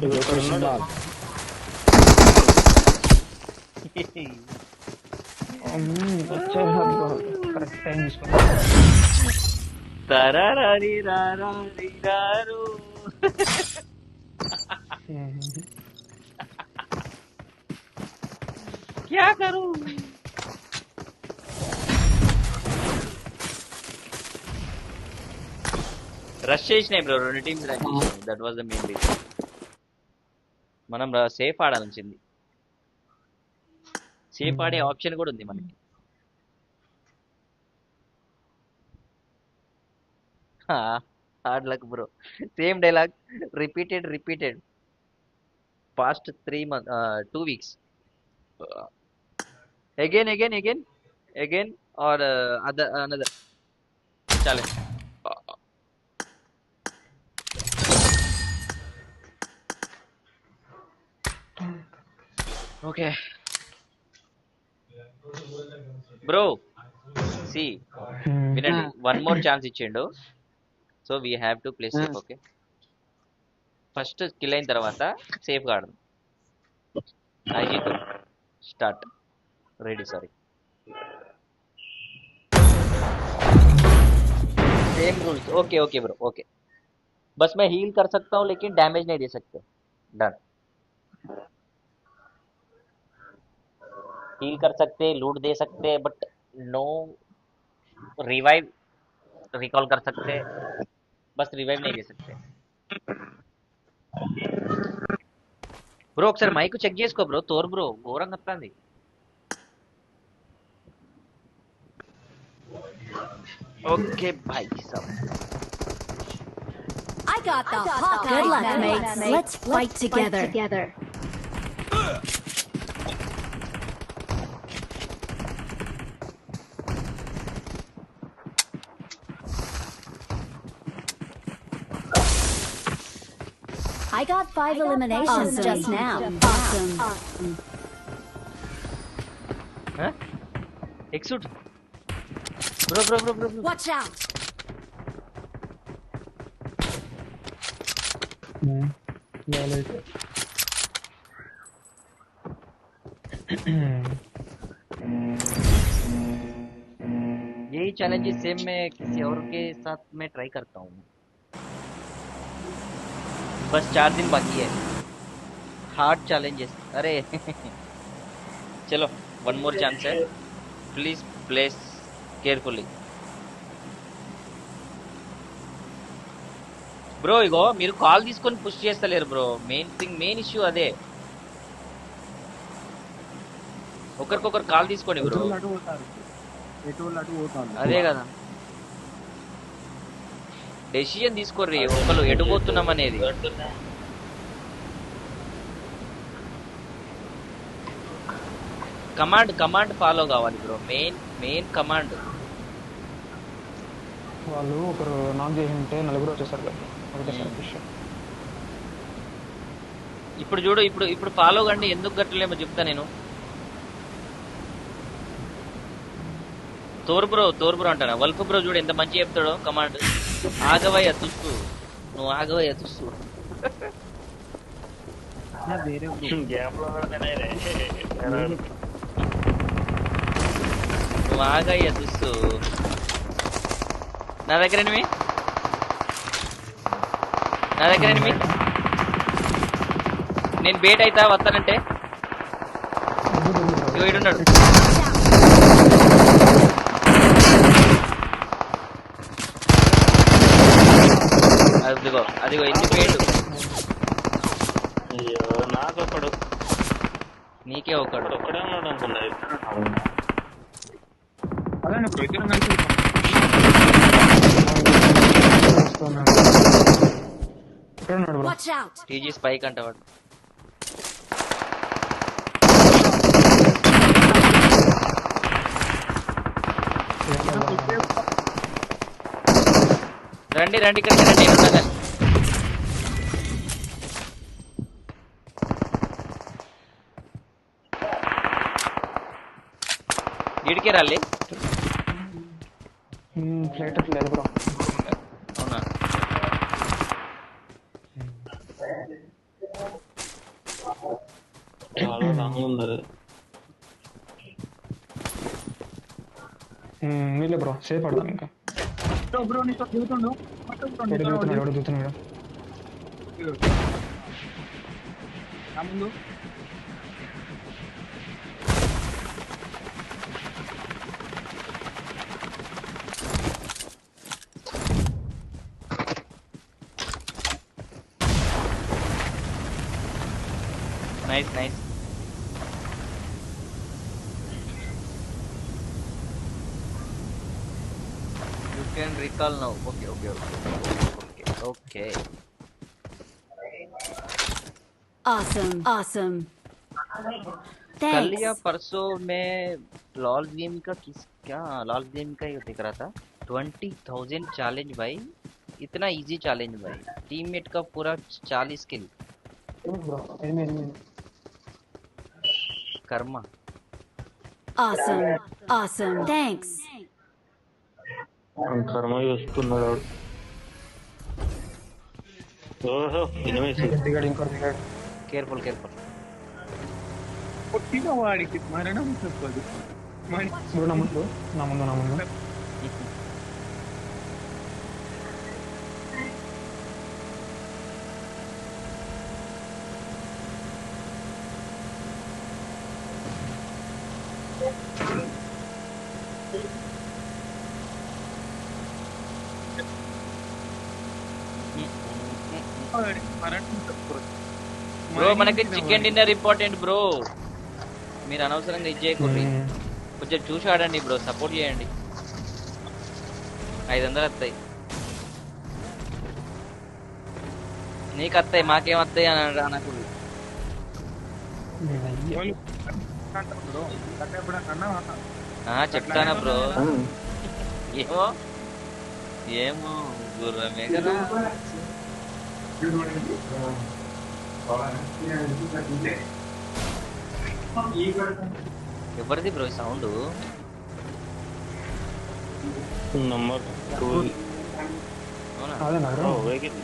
ఇక్కడ ఉన్నాడు. వచ్చేసారు కరెక్ట్ టైం తీసుకున్నా. తరారీ రారీ రారు. क्या करूं? రష్ చేసినాయి బ్రో, రెండు టీమ్స్ రష్ చేసినాయి. That was the main reason. మనం సేఫ్ ఆడాల్సింది. సేఫ్ ఆడే ఆప్షన్ కూడా ఉంది మనకి. Hard luck bro. Same dialogue repeated past 2 weeks. Again or other another challenge. Okay bro, see, వినండి, వన్ మోర్ ఛాన్స్ ఇచ్చిండు. So we have to play safe. Okay, first kill అయిన తర్వాత safe గా ఆడదాం. ఐజీతో start. Ready, sorry. Same rules. Okay bro, okay. बस मैं heal कर सकता हूँ लेकिन डैमेज नहीं दे सकते. डन. हील कर सकते, लूट दे सकते, बट नो रिवाइव. रिकॉल कर सकते, बस रिवाइव नहीं दे सकते. బ్రో ఒకసారి మైక్ చెక్ చేసుకో బ్రో. తోర్ బ్రో ఘోరంగా వస్తుంది. Okay Bhai Saab. I got the Hawkeye. Good luck, mates. Let's fight together. I got 5 eliminations just now. Awesome. Huh? Exit. Bro. Watch out. यही challenges same मैं किसी और के साथ में ट्राई करता हूँ. बस 4 दिन बाकी है. Hard challenges. अरे चलो, वन मोर चांस है. Please place carefully. బ్రో ఇగో మీరు కాల్ తీసుకొని పుష్ చేస్తలేరు బ్రో. మెయిన్ ఇష్యూ అదే. ఒకరికొకరు కాల్ తీసుకోండి బ్రో. అదే కదా, డెసిషన్ తీసుకోర్రి ఒకరు ఎటుపోతున్నాం అనేది. కమాండ్ ఫాలో కావాలి బ్రో. Main command. వాళ్ళు ఒకరు నాక్ చేసి ఉంటే నలుగురు వచ్చేసారు కదా. ఇప్పుడు చూడు, ఇప్పుడు ఫాలో కండి. ఎందుకు గట్టలేమో చెప్తా నేను. తోర్ బ్రో అంటానా. వల్ఫ్ బ్రో చూడు ఎంత మంచి చెప్తాడో కమాండ్. ఆగవయ్య తుస్సు, నువ్వు ఆగవయ్య తుస్సు. నువ్వు ఆగయ్య తుస్సు. నా దగ్గర ఎనిమి నేను బేట్ అయితా వస్తానంటే. ఇడున్నాడు. అదిగో ఎన్ని పేటు. నాకు ఒకడు, నీకే ఒకడు. ఒకడే ఉన్నాడు అనుకున్నా. Watch out. టీజీ స్పైక్ అంట వాడు. రండి ఇక్కడికి రండి. ఉండగా ఇడికే రాలి. ఫ్లైట్ లేదు బ్రో. అవునా? ముందర నీళ్ళే బ్రో సేఫ్ పడదాం ఇంకా బ్రో నీతో దిగుతుండు ఎవడు దూతున్నాడు నా ముందు nice nice. You can recall now. Okay. Awesome. कल या Thanks. परसों मैं लॉल गेम का लॉल गेम का ये देख रहा था 20,000 चैलेंज भाई. इतना इजी चैलेंज भाई. टीममेट का पूरा 40 किल. బ్రో ఎనిమిది कर्मा. Awesome. Thanks. కర్మ చూస్తున్నాడు వాడు. ఓహో ఇనిమేసి దిగాడు ఇంకో దిగాడు केयरफुल. కొట్టిన వాడికి మరణం చెప్పదు బ్రో నా ముందు మరణం చెప్పదు బ్రో మనకి చికెన్ డిన్నర్ ఇంపార్టెంట్ బ్రో. మీరు అనవసరంగా ఇది చేయకూడదు. కొంచెం చూసి ఆడండి బ్రో. సపోర్ట్ చేయండి. 500 వస్తాయి. నీకు వస్తాయి మాకేం వస్తాయి అని అనకూడదు. బ్రో అంటే ఎప్పుడన్నా చెప్తానా బ్రో. ఏమో గుర్రమే కదా. ఎవరిది బ్రో సౌండ్? నంబర్ 2 అవునా? అదేనా బ్రో వెహికల్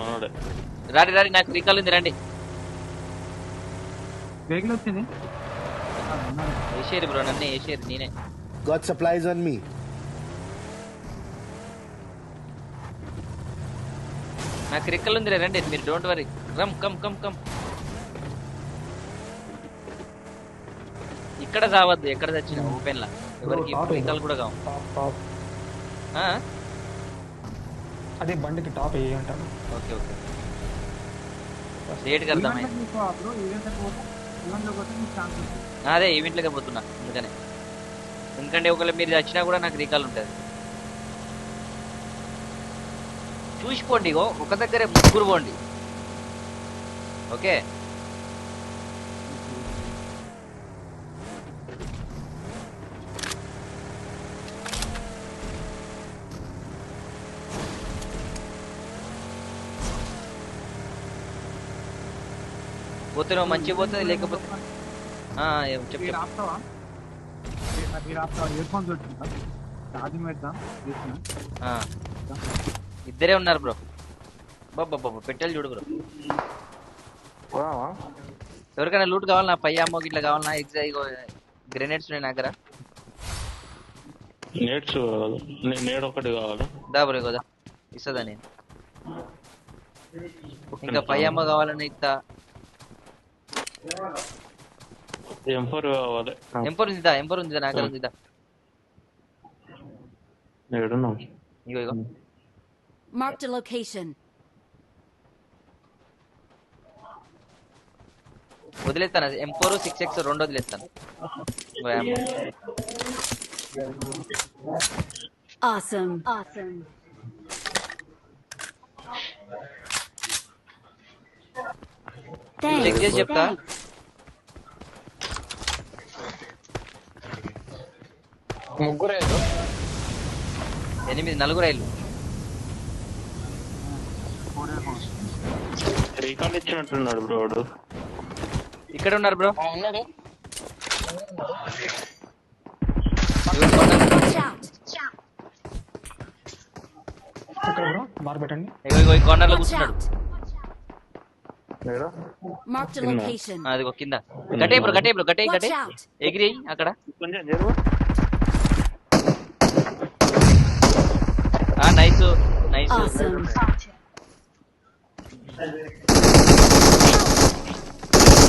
మనోడే. రాడి నాకు రికాల్ ఉంది. రండి వెహికల్ వచ్చింది వేసేరు బ్రో. నన్నే వేసేరు. నేనే God supplies on me. నాకు రిక్కలు ఉంది. రండి మీరు. Don't worry. కమ్. ఇక్కడ చావద్దు. ఎక్కడ తెచ్చిన ఓపెన్ లా ఎవరికి రిక్కలు కూడా కావు. టాప్ అదే బండికి టాప్ ఏ అంటారు. ఓకే లేట్ కడతాం. బ్రో ఈవెంట్లోకి పోతే నీకు ఛాన్స్ ఉంటుంది. అదే ఈవెంట్లకే పోతున్నా అందుకనే. ఎందుకంటే ఒకవేళ మీరు వచ్చినా కూడా నాకు రికాల్ ఉంటుంది. చూసిపోండి. ఒక దగ్గరే ముగ్గురు పోండి. ఓకే పోతే నువ్వు మంచిగా పోతుంది. లేకపోతే చెప్పు. మీరు ఆపుతావా ఇయర్ ఫోన్స్ పెట్టుకుంటా ఛార్జింగ్ పెడతాం తీసుకున్నా. ఇద్దరే ఉన్నారు బ్రో. బాబా పెట్టెలు చూడు బ్రో. ఎవరికైనా లూట్ కావాలన్నా పయ్యామో ఇట్లా కావాలన్నా గ్రెనేడ్స్ ఉన్నాయి నా దగ్గర. నేడ్స్ కావాలి. నేడ్ ఒకటి కావాలి. దా బ్రో కదా ఇస్తుందా నేను. ఇంకా పయ్యామో కావాలన్నా ఇస్తా. M4 కావాలి. ఎంపర్ ఉందా నా దగ్గర ఉందిదా. నేడున్నాం. ఇగో Marked a location. వదిలేస్తాను. M4 6x 2 వదిలేస్తాను. Awesome. చెక్ చేసి చెప్తా. ముగ్గురే 4 రైళ్ళు. రీకాల్ ఇచ్చినట్టున్నాడు బ్రో వాడు. ఇక్కడ ఉన్నారు బ్రో. ఉన్నాడు. Watch out. ఇక్కడ బ్రో బార్ పెట్టండి. ఇగో ఈ కార్నర్ లో Watch కూర్చున్నాడు. out. ఏడా Marked a Inna. location. అదిగో కింద గట్టే బ్రో గట్టే Watch out. ఎగిరి అక్కడ కొంచెం జరుగు. Nice nice Awesome.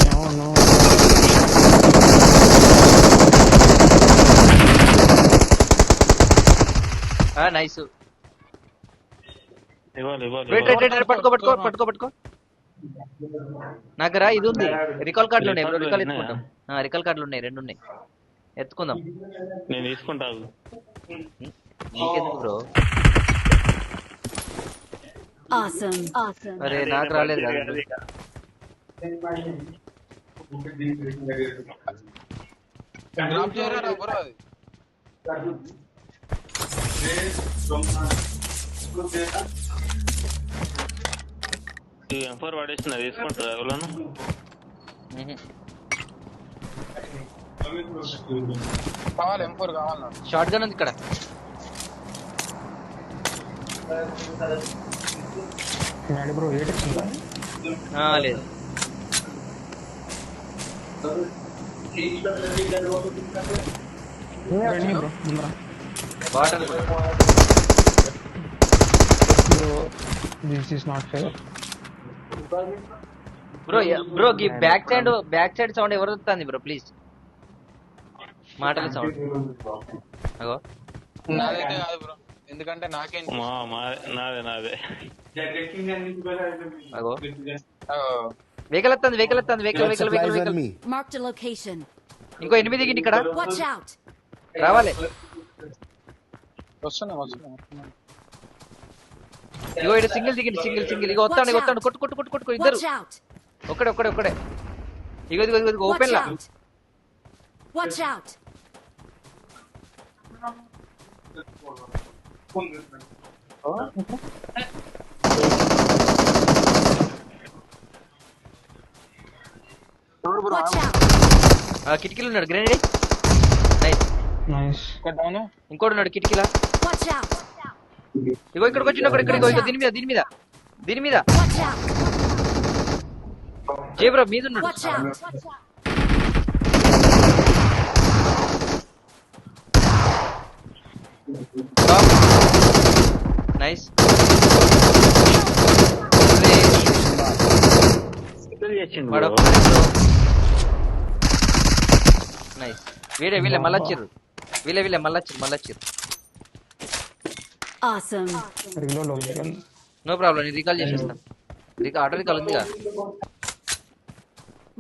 No, no. Nice ఇవ్వాలి ఇవ్వాలి వెయిట్ ఇవ్వాలి. వెయిట్ పట్టుకో నాకరా ఇది ఉంది రికాల్ కార్డులు ఉన్నాయి బ్రో రికాల్ ఎత్తుకుంటాం రికాల్ కార్డులు ఉన్నాయి 2 ఉన్నాయి ఎత్తుకుందాం నేను తీసుకుంటాను. నీకెందుకు బ్రో Awesome. Awesome. అరే నాకు రాలేదు కదా డ్రాప్ చేయరా బ్రో అది ఈ M4 వాడేసిన తీసుకుంటారా ఎవరన్నా? కావాలి M4 కావాలి నాకు. షార్ట్ గన్ ఉంది ఇక్కడ డాడీ బ్రో 8x ఉందా? లేదు రండి బ్రో ముందర. Bottle bro this is not fair. Bro back side sound ఎవరు వస్తుంది బ్రో ప్లీజ్ మాటల సౌండ్ అగో నాదైతే కాదు బ్రో, ఎందుకంటే నాకేం నాదే అగో వెహికల్ వస్తుంది Got supplies on me. Marked a location. ఇంకో 8 దిగిండి ఇక్కడ Watch out. రావాలి వస్తున్నా. ఇగో ఇక్కడ సింగిల్ దిగిండి సింగిల్ ఇగో వస్తాడు కొట్టు ఇద్దరు Watch out. ఒక్కడే ఇగో ఓపెన్ Watch లా out. Watch out. Watch out. కిటికీలు ఉన్నాడు గ్రెనేడ్ నైస్ నైస్. డౌన్. ఇంకోటి ఉన్నాడు కిటికీలా Watch out. ఇగో ఇక్కడికి వచ్చిన ఇగో దీని మీద Watch out. జే బ్రో మీద ఉన్నాడు Watch out. నైస్ చేసిండు వాడు bro. నైస్ వీళ్ళే మళ్ళొచ్చిర్రు మళ్ళొచ్చిర్రు Awesome. రీలోడ్ ఉంది. నో ప్రాబ్లం నేను రీకాల్ చేసేస్తాను ఆటో రీకాల్ ఉందిగా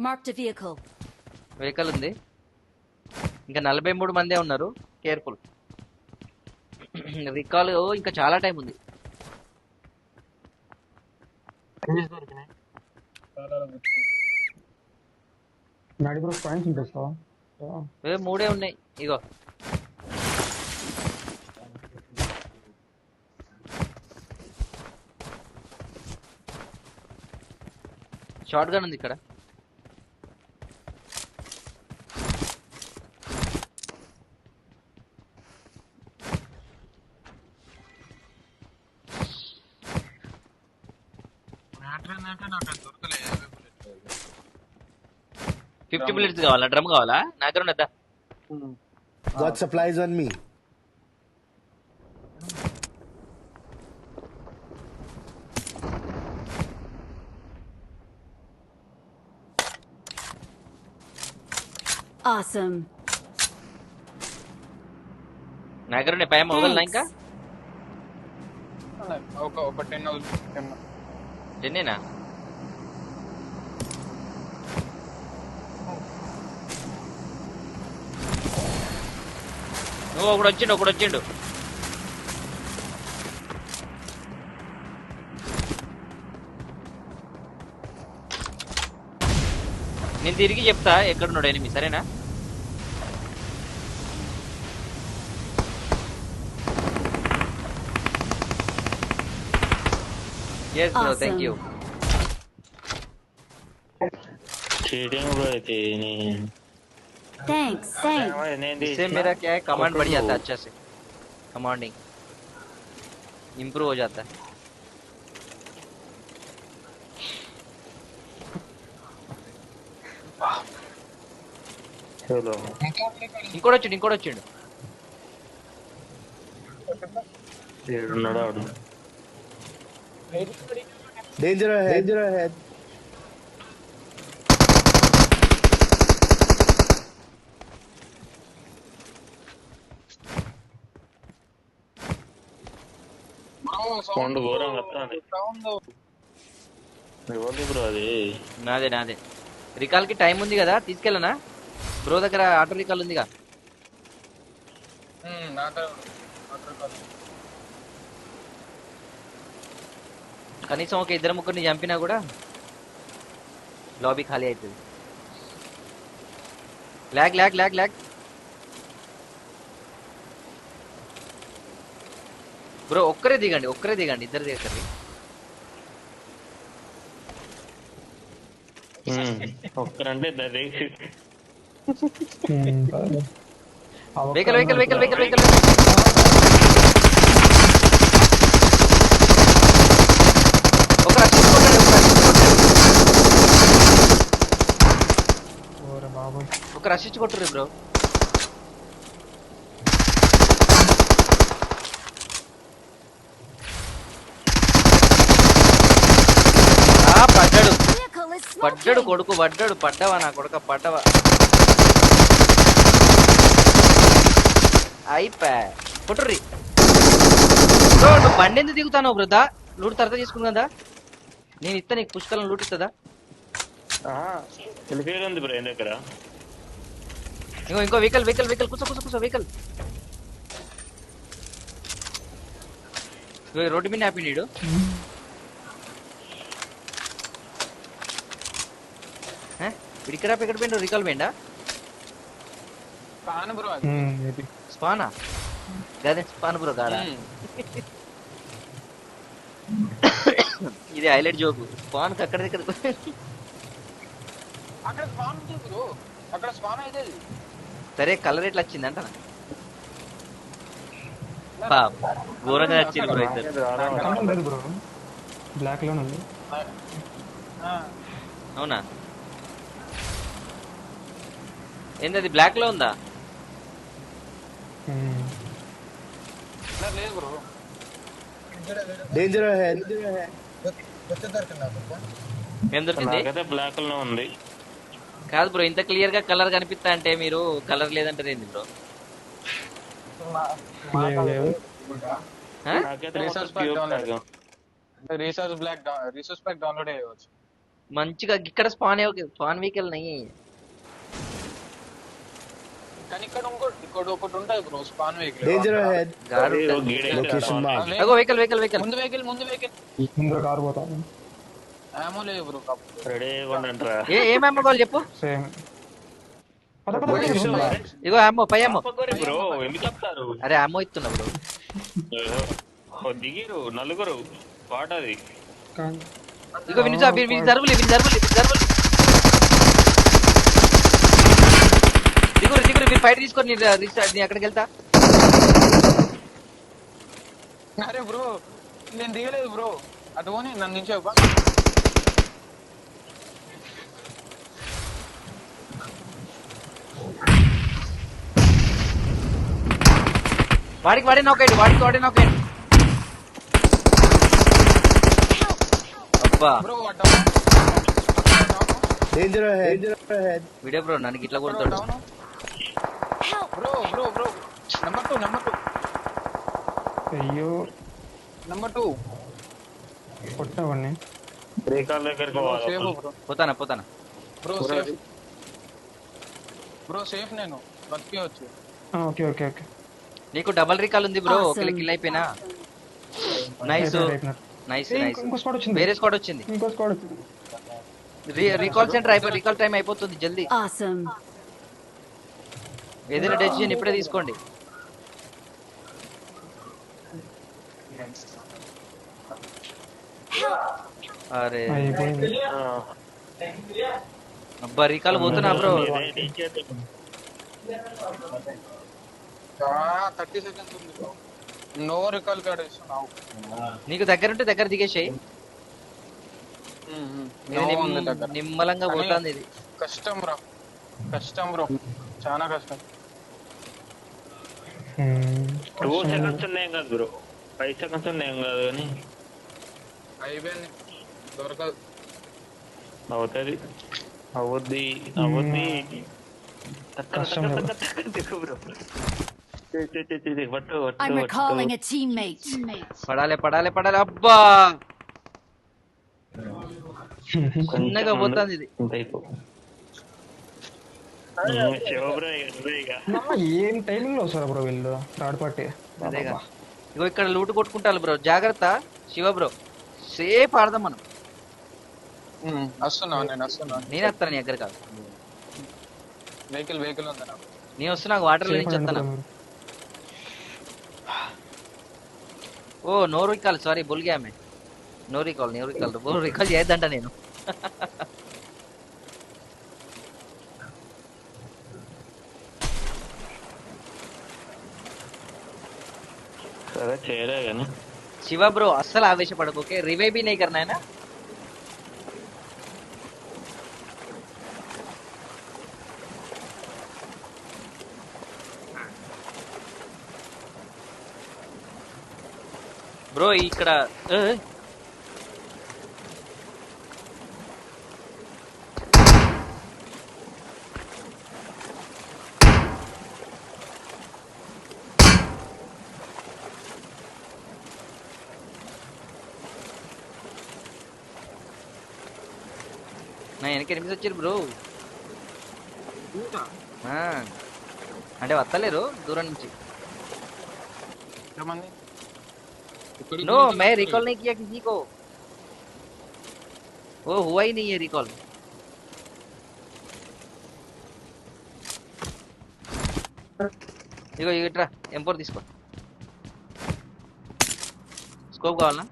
Marked a vehicle. వెహికల్ ఉంది ఇంకా 43 మందే ఉన్నారు కేర్ఫుల్ రికాల్ ఇంకా చాలా టైం ఉంది డాడీ బ్రో పాయింట్స్ ఉంటాయి. మూడే ఉన్నాయి ఇగో షార్ట్ గన్ ఉంది ఇక్కడ నాకు దొరకలేదు. 50 bullets కావాలా డ్రమ్ కావాలా నా దగ్గర ఉన్నదా Got supplies on me. Awesome. నా దగ్గర ఉన్నాయి పైన వదలనా ఇంకా ఒక 10 జెన్నేనా నువ్వు ఒకడు వచ్చిండు నేను తిరిగి చెప్తా ఎక్కడున్నాడు ఎనిమి సరేనా yes bro thank you cheating bro అయితే Thanks. इससे मेरा क्या है कमांड बढ़ जाता है अच्छा से कमांडिंग इम्प्रूव हो जाता है ఎవరు? ఇంకోటి వచ్చిండు ఏడున్నాడు ఆడు. Danger ahead. Danger ahead. Sound ఘోరంగా వస్తుంది. ఎవరిది బ్రో అది? నాదే రికాల్ కి టైం ఉంది కదా, తీసుకెళ్ళనా బ్రో దగ్గర ఆటో రికాల్ ఉందిగా. కనీసం ఒక ఇద్దరు ముగ్గురిని చంపినా కూడా లాబీ ఖాళీ అవుతుంది. లాగ్ బ్రో ఒక్కరే దిగండి ఇద్దరు దిగండి. ఒక్కరంటే వెహికల్ ఒక రషించి కొట్టుర్రు బ్రో. Vehicle is పడ్డాడు smoking. కొడుకు పడ్డావా నా కొడుక పడ్డావా అయిపా కొట్టుర్రి బ్రో. నువ్వు బండి ఎందుకు దిగుతాను బ్రో? లూటు తర్వాత తీసుకున్నా నేను ఇస్తా నీకు పుష్కలం లూటు ఇస్తుందా? తెలిపేది ఉంది బ్రో ఏం దగ్గర. ఇంకో వెహికల్ కూర్చో వెహికల్ రోడ్డు మీద హ్యాపీ నీడు. ఇక్కడ పోయిండు రికాల్ పోయిండా? స్పానా గదే స్పాన్ బ్రో గాడా. ఇది హైలైట్ జోకు. స్పాన్ అక్కడ సరే కలర్ ఎట్లా వచ్చింది అంట ఘోరంగా వచ్చింది బ్రో ఇద్దరు. లేదు బ్రో, బ్లాక్ లోనే ఉంది. అవునా? ఏంది అది బ్లాక్ లో ఉందా? Danger ahead. ఏం దొరికింది? నాకైతే బ్లాక్ లో ఉంది. కాదు బ్రో, ఇంత క్లియర్ గా కలర్ కనిపిస్తా అంటే మీరు కలర్ లేదంటారు ఏంది బ్రో? నాకైతే రీసోర్స్ ప్యాక్ డౌన్లోడ్ చేయవచ్చు. మంచిగా ఇక్కడ స్పాన్ వెహికల్ నయ్యి. కానీ ఇక్కడ ఒకటి ఉంటుంది bro, span vehicle. Danger ahead. Location marked. Vehicle ముందు వెహికల్ ముందర కారు పోతాను. ఏమో లేదు బ్రో. రెడీ ఉండండిరా. ఏం అమ్మ కావాలి చెప్పు. Same Location marked. ఇగో అమ్మో పై అమ్మో. బ్రో ఎందుకు చెప్తారు? అరే అమ్మో ఇస్తున్నా బ్రో. దిగిరు నలుగురు వాటది. ఇగో విని జరువులు దిగురు మీరు ఫైట్ తీసుకొని నీ అక్కడికి వెళ్తా. అరే బ్రో నేను దిగలేదు బ్రో, అటు పోనీ నన్ను నుంచి వాడే నౌకండి అబ్బా. Bro. Danger ahead. Video bro నన్ను ఇట్లా కొడతాడు. బ్రో నెంబర్ 2 అయ్యో నెంబర్ 2 కొట్టావండి. రేకాల దగ్గరికి సేఫ్ పోవాలి. బ్రో. పోతానా బ్రో సేఫ్ నేను బతికేయచ్చు. ఓకే. నీకు డబల్ రికాల్ ఉంది బ్రో. ఒకరికి కిల్ అయిపోయినా. నైస్. ఇంకో స్క్వాడ్ వచ్చింది. వేరే స్క్వాడ్ వచ్చింది. రీకాల్ టైం అయిపోతుంది జల్దీ. Awesome. ఏదైనా డెసిషన్ ఇప్పుడే తీసుకోండి. అరే అబ్బా రీకాల్ పోతున్నా బ్రో. 30 సెకండ్స్ ఉంది బ్రో. నో రికాల్ కార్డ్ ఇస్తున్నావు. నీకు దగ్గర ఉంటే దగ్గర దిగేసాయి. నిమ్మలంగా పోతుంది ఇది. కష్టం బ్రో. చాలా కష్టం. 2 seconds ఉన్నాయేం కాదు బ్రో, 5 seconds ఉన్నాయేం కాదు కానీ అయిపోయింది, దొరకదు. అవుతుంది, అవుద్ది అవుద్ది. కష్టం లేదు. Bro I'm recalling a teammate. పడాలి పడాలి పడాలి. అబ్బా చిన్నగా పోతుంది ఇది. ఏం టైమింగ్ లో వస్తారా బ్రో వీళ్ళు థర్డ్ పార్టీ? అదేగా. ఇగో ఇక్కడ లూటు కొట్టుకుంటారు బ్రో, జాగ్రత్త. శివ బ్రో సేఫ్ ఆడదాం మనం. వస్తున్నావు, నేను వస్తున్నాను. నేను వస్తాను నీ దగ్గర కాదు, వెహికల్ ఉందా? నేను వస్తున్నా, వాటర్ లో నుంచి వస్తాను. Oh no recall, sorry Bhool Gaya మే. నో రికాల్ రికాల్ చేయొద్దంట నేను. సరే చేయలే కానీ శివ బ్రో అస్సలు ఆవేశపడకు, ఓకే? రివైవ్ भी नहीं करना है ना. బ్రో ఇక్కడ నా వెనక ఎనిమిది వచ్చారు బ్రో. అంటే వస్తలేరు దూరం నుంచి. ఎంతమంది? नो मैं रिकॉल नहीं किया किसी को, वो हुआ ही नहीं है रिकॉल. ఇగో ఇట్రా M4 తీసుకో. స్కోప్ కావాలా?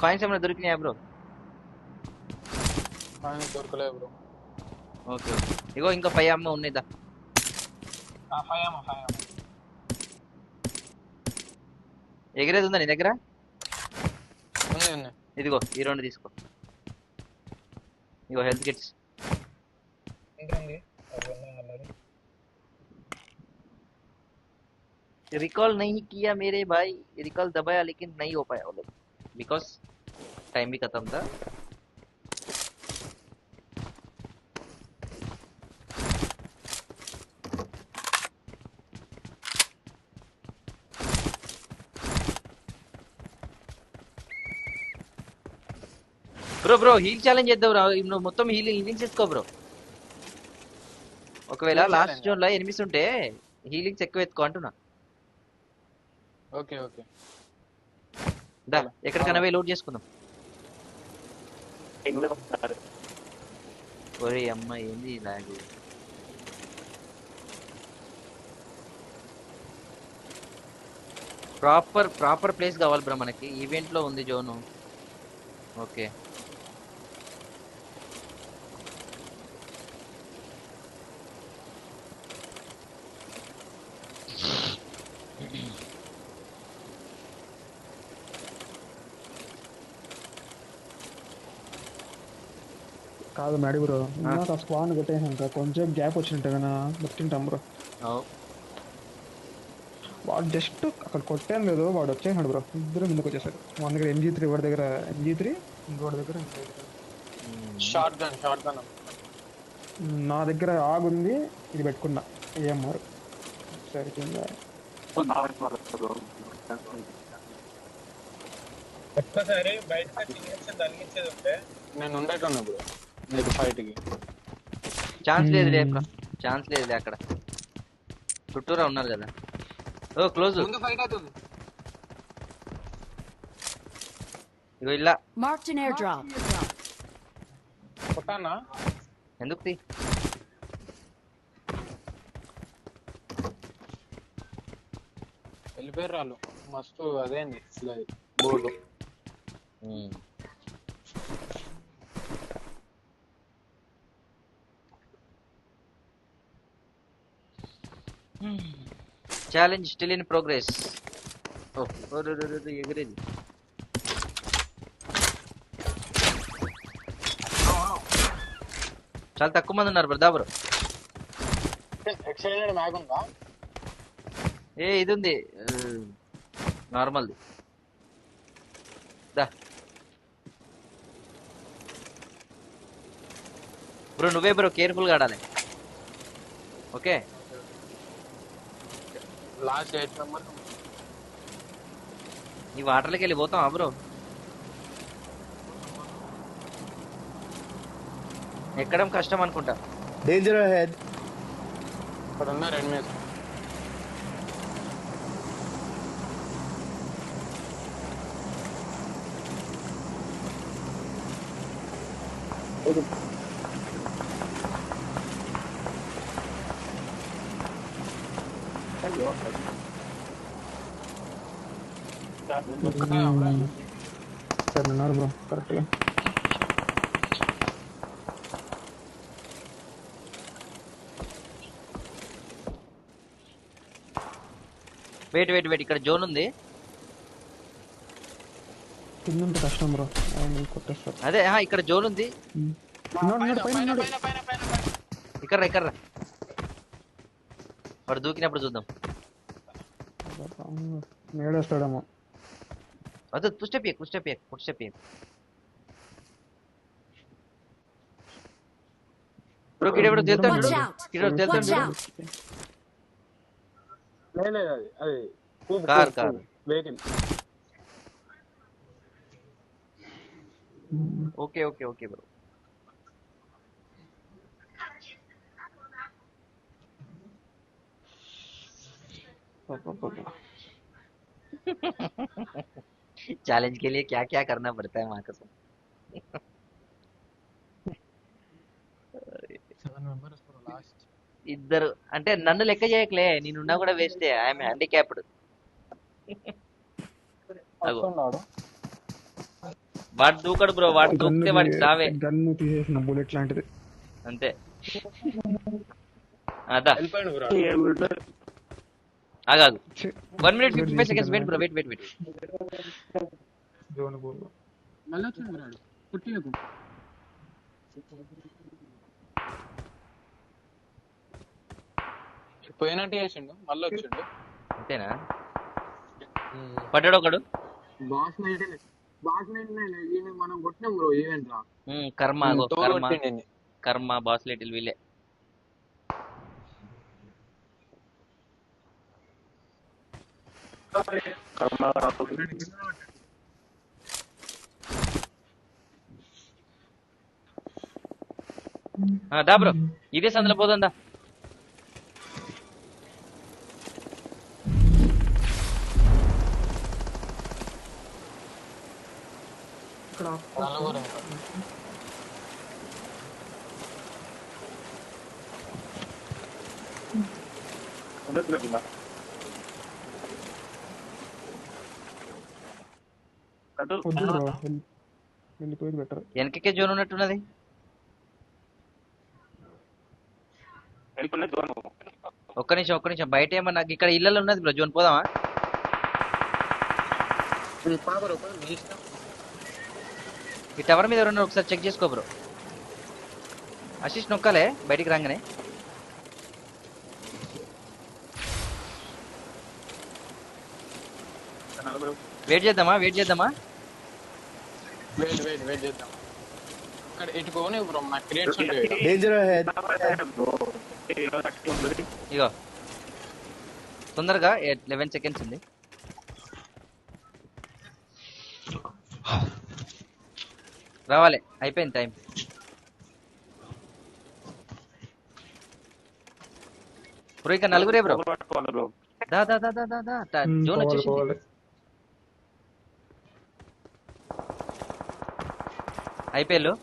కాయిన్స్ ఏమైనా దొరికినాయా బ్రో? దొరకలేదు బ్రో. ఓకే ఇగో ఇంకా 5 అమ్మ ఉన్నాయిదా. 5 ఎగిరేది ఉందా నీ దగ్గర? ఉంది. ఇదిగో ఈ 2 తీసుకో. ఇగో హెల్త్ కిట్స్. रिकॉल नहीं किया मेरे भाई, रिकॉल दबाया लेकिन नहीं हो पाया वो लोग, बिकॉज टाइम भी खत्म था. బ్రో బ్రో హీల్ ఛాలెంజ్ చేద్దాం రా. నువ్వు మొత్తం హీలింగ్ చేసుకో బ్రో. ఒకవేళ లాస్ట్ జోన్ లో ఎనిమిస్ ఉంటే హీలింగ్స్ ఎక్కువ ఎత్తుకో అంటున్నా. ఓకే దా ఎక్కడికైనా పోయి లోడ్ చేసుకుందాం. ఒరే అమ్మ ఏంది లాగ్. ప్రాపర్ ప్లేస్ కావాలి బ్రో మనకి. ఈవెంట్ లో ఉంది జోను. ఓకే కాదు మేడం బ్రో, నాకు ఆ స్క్వాడ్ కొట్టేసాక కొంచెం గ్యాప్ వచ్చినట్టు కదా బతింటాం బ్రో. వాడు జస్ట్ అక్కడ కొట్టాను లేదు, వాడు వచ్చేసాడు బ్రో. ఇద్దరు ముందుకు వచ్చేసాడు. మన దగ్గర MG3, వాడి దగ్గర MG3, ఇంకోటి దగ్గర షార్ట్ గన్. నా దగ్గర ఆగుంది, ఇది పెట్టుకున్నా AMR. సరిపోయిందా? ఒక్కసారి బయటకు తగ్గించేది ఉంటే నేను ఉండేటన్నా బ్రో నీకు ఫైట్ కి. ఛాన్స్ లేదులే బ్రో, ఛాన్స్ లేదులే. అక్కడ చుట్టూరా ఉన్నారు కదా. ఓ క్లోజ్. ముందు ఫైట్ అవుతుంది. ఇగో ఇలా Marked an airdrop. కొట్టానా? ఎందుకు తీ. వెళ్ళిపోయారు వాళ్ళు. మస్తు అదేంది board. Challenge still in progress. ఎగిరేది. చాలా తక్కువ మంది ఉన్నారు బ్రో. దా బ్రో. ఎక్సైటెడ్ మ్యాగ్ ఉందా? ఏ ఇది ఉంది నార్మల్ది. దా బ్రో, నువ్వే బ్రో కేర్ఫుల్గా ఆడాలి. Okay last 8 members. ఈ వాటర్లోకి వెళ్ళి పోతావా బ్రో? ఎక్కడం కష్టం అనుకుంటా. Danger ahead. ఇక్కడ ఉన్నారు ఎనిమిస్. సరే ఉన్నారు బ్రో కరెక్ట్గా. వెయిట్ వెయిట్ వెయిట్, ఇక్కడ జోన్ ఉంది. కింద ఉంటే కష్టం బ్రో, ఆయన కొట్టేస్తారు. అదే ఇక్కడ జోన్ ఉంది. ఉన్నాడు, పైన ఉన్నాడు. ఇక్కడ రా, ఇక్కడ రా. వాడు దూకినప్పుడు చూద్దాం. మేడేస్తాడేమో. అదే పుష్ట బ్రో. కిడెవడో తెలుతాడు, Watch out! Watch తెలుతాడు. out! లేదు అది car vehicle. Okay bro. Challenge के लिए क्या क्या करना पड़ता है माँ कसम. ఇద్దరు అంటే నన్ను లెక్క చేయకలే, నేనున్నా కూడా వేస్టే. I'm handicapped. వాడు దూకడు బ్రో, వాడు దూకితే వాడికి సావే. గన్ను తీసేసిన బుల్లెట్ లాంటిది అంతే. అదా వెళ్ళిపోయాడు బ్రో. ఆగాగు. 1 minute 55 seconds. Wait bro, wait. Zone బోల్ మళ్ళీ వచ్చింది బ్రో. పుట్టినకు పోయినట్టు చేసిండు, మళ్ళీ వచ్చిండు. అంతేనా? పడ్డాడు ఒకడు. బాస్ నైట్ మనం కొట్టినాం బ్రో ఈవెంట్ రా. కర్మ బాస్ లిటిల్ వీలే. దా బ్రో, ఇదే సందులో పోదా. వద్దు బ్రో, వెళ్ళిపోయేది బెటర్. వెనకకే జోన్ ఉన్నట్టున్నది. ఒక్క నిమిషం బయట ఏమన్నా ఇక్కడ ఇళ్ళలో ఉన్నది బ్రో. జోన్ పోదామా? ఈ టవర్ మీద ఎవరన్నా ఒకసారి చెక్ చేసుకో బ్రో. ఆశీష్ నొక్కాలే బయటికి రాగానే. వెయిట్ చేద్దామా? వెయిట్ చేద్దాం. ఇక్కడ ఇటు పోనీ బ్రో, మా క్రియేట్స్ ఉంటాయి. Danger ahead. ఇగో తొందరగా 11 seconds ఉంది. రావాలి, అయిపోయింది టైం. బ్రో ఇక నలుగురే బ్రో. దా జోన్ వచ్చేసింది. అయిపోయారు.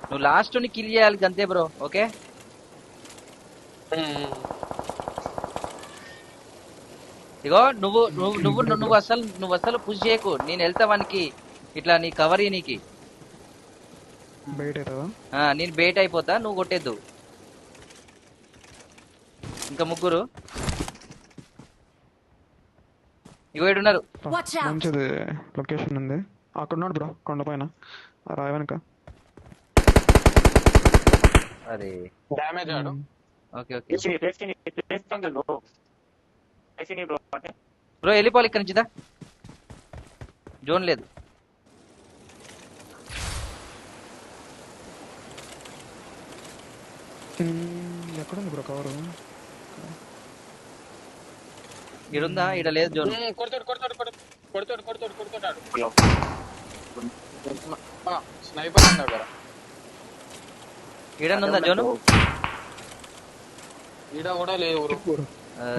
నువ్వు లాస్ట్ ని కిల్ చేయాలి అంతే బ్రో. ఓకే ఇగో నువ్వు అసలు పుష్ చేయకు. నేను వెళ్తా వానికి ఇట్లా నీ కవర్ నీకి. నేను బయట అయిపోతా, నువ్వు కొట్టేద్దు. ఇంకా ముగ్గురు ఇగో ఏడున్నారు. Watch out! మంచిది లొకేషన్ ఉంది. అక్కడ ఉన్నాడు బ్రో, కొండ పైన రాయవనుక. అరే డ్యామేజ్ ఆడు ఓకే ఓకే బ్రో బ్రో వెళ్ళిపోవాలి ఇక్కడ నుంచి దా జోన్ లేదు ఎక్కడుంది బ్రో కవరు? ఈడుందా ఈడ లేదు జోన్ కొడతాడు ఆడు స్నైపర్ ఉంది దగ్గర ఈడనుందా జోను ఈడ కూడా లేదు బ్రో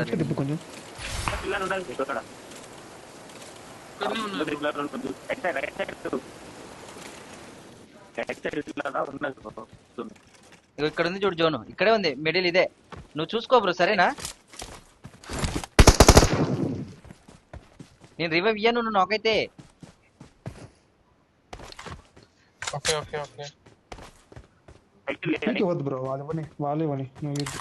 ఇట్లా తిప్పు కొంచెం. ఇక్కడనే ఉన్నాడు ఇగో ఇక్కడ ఉంది చూడు జోను ఇక్కడే ఉంది మిడిల్ ఇదే నువ్వు చూసుకో బ్రో సరేనా నేను రివైవ్ ఇయ్యాను నువ్వు నాకైతే ఓకే ఓకే ఓకే ఇంకే వద్దు బ్రో, వాళ్ళే ఇవ్వని నువ్వు ఇద్దు.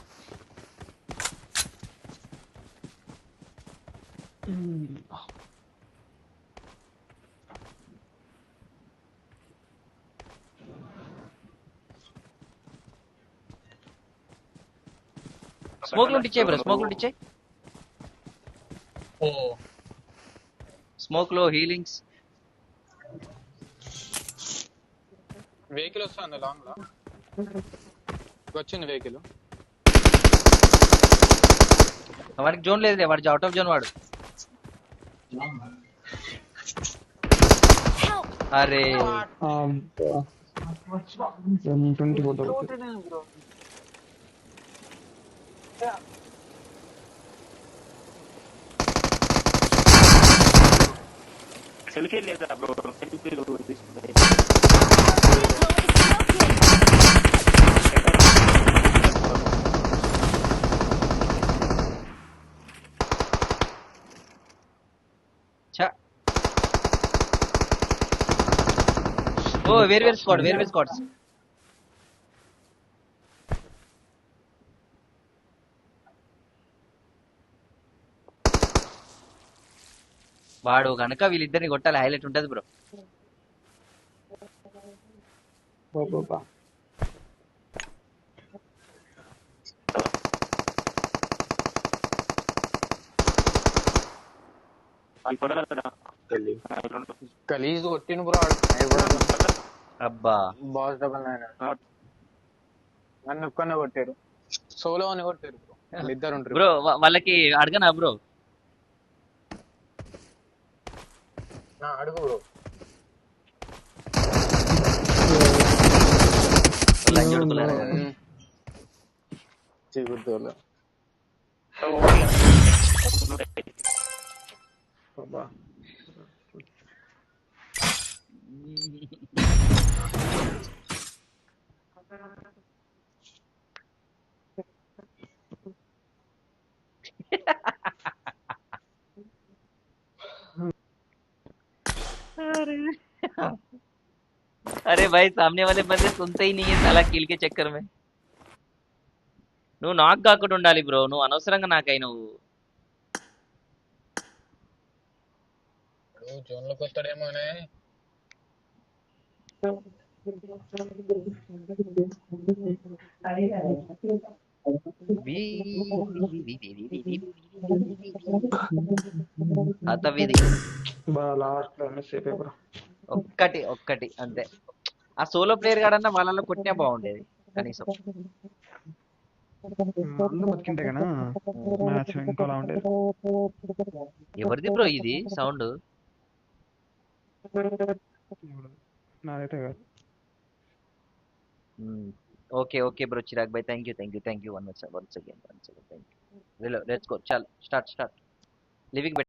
స్మోక్ లో ఇచ్చే బ్రో స్మోక్ లో ఇచ్చే ఓ స్మోక్ లో హీలింగ్స్ వెహికల్ వస్తుంది లాంగ్ లా వచ్చింది వెహికల్ వాడికి జోన్ లేదులే వాడు అవుట్ ఆఫ్ జోన్ వాడు అరే M20 పోతాడు. సెల్ఫీ లేదా బ్రో సెల్ఫీలు ఓ వేరు స్క్వాడ్స్ వాడు కనుక వీళ్ళిద్దరిని కొట్టాలి హైలైట్ ఉంటది బ్రో గలీజ్ కొట్టిండు బ్రో అబ్బా బాస్ డబల్ 9 నన్ను ఒక్కనే కొట్టాడు సోలో అని కొట్టారు బ్రో ఇద్దరు ఉంటారు బ్రో వాళ్ళకి అడగనా బ్రో అడుగు బ్రో చిగుర్తోలు अरे भाई सामने वाले बंदे सुनते ही नहीं है साला किल के चक्कर में నువ్వు నాకు కాకుండా ఉండాలి బ్రో నువ్వు అనవసరంగా నాకై నువ్వు జోన్ లోకి వస్తాడేమో అని ఒక్కటి అంతే ఆ సోలో ప్లేయర్ గాడన్నా వాళ్ళలో కొట్టినా బాగుండేది కనీసం బతికింటే కదా మ్యాచ్ ఇంకోలా ఉండేది. ఎవరిది బ్రో ఇది సౌండ్ నాదైతే కాదు. Okay bro Chirag Bhai thank you once again thank you let's go చాలు స్టార్ట్ లివింగ్